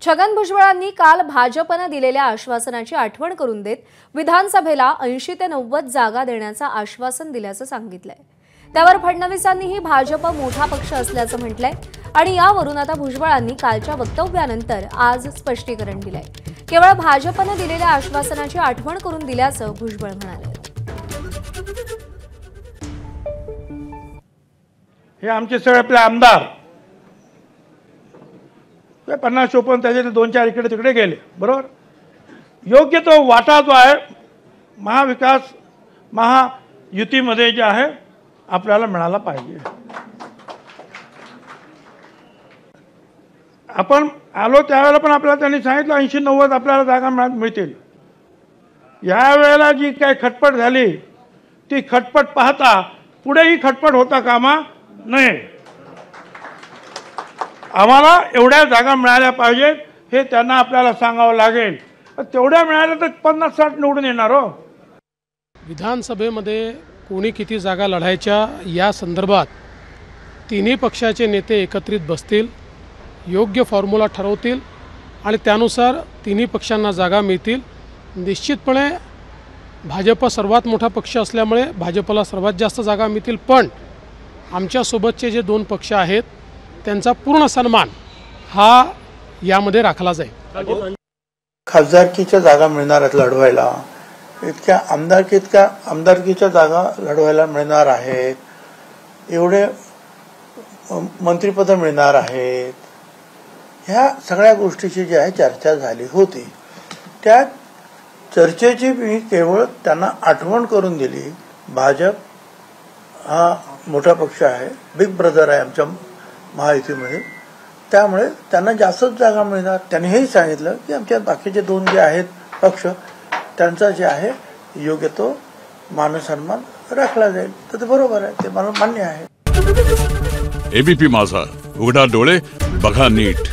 छगन भुजबळांनी काल भाजपने दिलेल्या आश्वासनाची आठवण करून देत विधानसभेला 80 ते 90 जागा देण्याचं आश्वासन दिल्याचं सांगितलंय। त्यावर फडणवीसांनीही भाजप मोठा पक्ष असल्याचं म्हटलंय आणि यावरून आता भुजबळांनी कालच्या वक्तव्यानंतर आज स्पष्टीकरण दिलंय। केवळ भाजपने दिलेल्या आश्वासनाची आठवण करून दिल्याचं भुजबळ म्हणाले। हे आमचे सगळे आपले आमदार 50-54 त्याचे 2-4 इकडे तिकडे गेले, बरोबर। योग्य तो वाटा जो आहे महाविकास महायुतीमध्ये जे आहे आपल्याला मिळाला पाहिजे। आपण आलो त्यावेळेला पण आपल्याला त्यांनी सांगितलं 80-90 आपल्याला जागा मिळतील। यावेळेला जी काही खटपट झाली ती खटपट पाहता पुढेही खटपट होता कामा नये। आम्हाला एवढ्या जागा मिळाल्या पाहिजेत हे त्यांना आपल्याला सांगावं लागेल। तेवढ्या मिळाल्या तर 50-60 निवडून येणार हो। विधानसभेमध्ये कोणी किती जागा लढायच्या या संदर्भात तिन्ही पक्षाचे नेते एकत्रित बसतील, योग्य फॉर्म्युला ठरवतील आणि त्यानुसार तिन्ही पक्षांना जागा मिळतील। निश्चितपणे भाजप सर्वात मोठा पक्ष असल्यामुळे भाजपला सर्वात जास्त जागा मिळतील, पण आमच्यासोबतचे जे 2 पक्ष आहेत त्यांचा पूर्ण सन्मान हा यामध्ये राखला जाईल। खासदारकीच्या जागा मिळणार आहेत लढवायला, इतक्या आमदारकीच्या जागा लढवायला मिळणार आहेत, एवढे मंत्रिपद मिळणार आहेत। ह्या सगळ्या गोष्टीची जी आहे चर्चा झाली होती, त्या चर्चेची मी केवळ त्यांना आठवण करून दिली। भाजप हा मोठा पक्ष आहे, बिग ब्रदर आहे आमच्या महायुतीमध्ये, त्यामुळे त्यांना जास्तच जागा मिळणार। त्यांनी हेही सांगितलं की आमच्या बाकीचे 2 जे आहेत पक्ष त्यांचा जे आहे योग्य तो मानसन्मान राखला जाईल। तर ते बरोबर आहे, ते मला मान्य आहे। एबीपी माझा, उघडा डोळे बघा नीट।